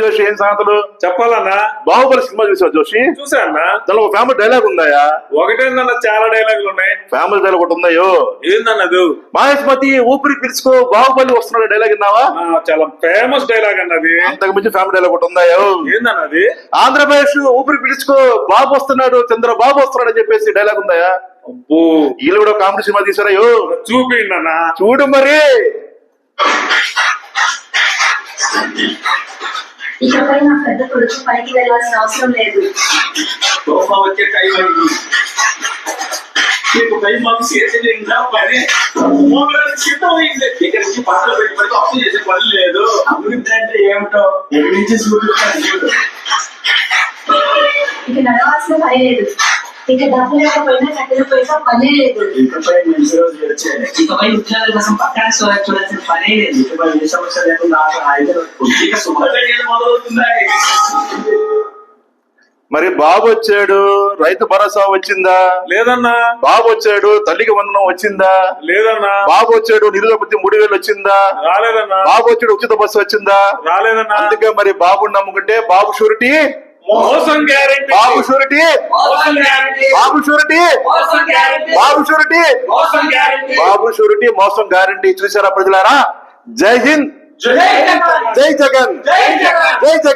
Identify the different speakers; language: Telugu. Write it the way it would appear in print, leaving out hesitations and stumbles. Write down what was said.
Speaker 1: జోషి, ఏం సంగతులు
Speaker 2: చెప్పాలన్నా?
Speaker 1: బాహుబలి సినిమా చూసావు జోషి?
Speaker 2: చూసా అన్నా.
Speaker 1: దానిలో ఒక ఫ్యామిలీ డైలాగ్ ఉందాయా?
Speaker 2: ఒకటేందన్నా, చాలా డైలాగులు ఉన్నాయి.
Speaker 1: ఫ్యామిలీ డైలాగ్ ఒకటి ఉందాయో.
Speaker 2: ఏందన్నది?
Speaker 1: మహేష్మతి ఊపిరి పిలుచుకో బాహుబలి వస్తున్నాడు డైలాగ్ విన్నావా?
Speaker 2: చాలా ఫేమస్ డైలాగ్ అన్నది.
Speaker 1: అంతకు మించి ఫ్యామిలీ డైలాగ్ ఒకటి ఉందాయో.
Speaker 2: ఏందన్నది?
Speaker 1: ఆంధ్రప్రదేశ్ ఊపిరి పిలుచుకో బాబు వస్తున్నాడు, చంద్రబాబు వస్తున్నాడు అని చెప్పేసి డైలాగ్ ఉందాయా?
Speaker 2: అబ్బో,
Speaker 1: వీళ్ళు కూడా కామెడీ సినిమా తీసారయ్యో.
Speaker 2: చూపిండి అన్న.
Speaker 1: చూడు మరి.
Speaker 3: ఇకపై నా పెద్ద కొడుకు పనికి వెళ్ళాల్సిన అవసరం లేదు.
Speaker 4: వచ్చే టైం అయింది. మీకు టైం మాకు చేసేదా పని సిద్ధమైంది. ఇక్కడ నుంచి పాటలు పెట్టి అప్పు చేసే పని లేదు. అభివృద్ధి అంటే ఏమిటో ఎక్కడి నుంచి చూపిస్తాను.
Speaker 3: ఇక నడవాల్సిన పని లేదు. ఇక డబ్బు లేకపోయినా కట్టెలు పోయినా పనే లేదు.
Speaker 4: ఇకపై మంచి రోజులు వచ్చాయి. ఇకపై ఉద్యోగాల కోసం పక్కన చూడాల్సిన పనే లేదు. ఇకపై ఏ సమస్య లేకుండా ఇక శుభ్రతలు మొదలవుతున్నాయి.
Speaker 1: మరి బాబు వచ్చాడు, రైతు భరోసా వచ్చిందా?
Speaker 2: లేదన్నా.
Speaker 1: బాబు వచ్చాడు, తల్లికి వందనం వచ్చిందా?
Speaker 2: లేదన్నా.
Speaker 1: బాబు వచ్చాడు, నిరుపతి 3000 వచ్చిందా?
Speaker 2: రాలేదన్నా.
Speaker 1: బాబు వచ్చాడు, ఉచిత బస్సు వచ్చిందా?
Speaker 2: రాలేదన్నా.
Speaker 1: అందుకే మరి బాబుని నమ్ముకుంటే బాబు షూరిటీ,
Speaker 2: మోసం గ్యారెంటీ.
Speaker 1: బాబు షూరిటీ,
Speaker 2: మోసం గ్యారెంటీ.
Speaker 1: బాబు షూరిటీ,
Speaker 2: మోసం గ్యారెంటీ.
Speaker 1: బాబు షూరిటీ,
Speaker 2: మోసం గ్యారెంటీ.
Speaker 1: బాబు షూరిటీ, మోసం గ్యారెంటీ. చూసారా ప్రజలారా? జై హింద్,
Speaker 2: జై జగన్.
Speaker 1: జై జగన్,
Speaker 2: జై జగన్.
Speaker 1: జై జగన్.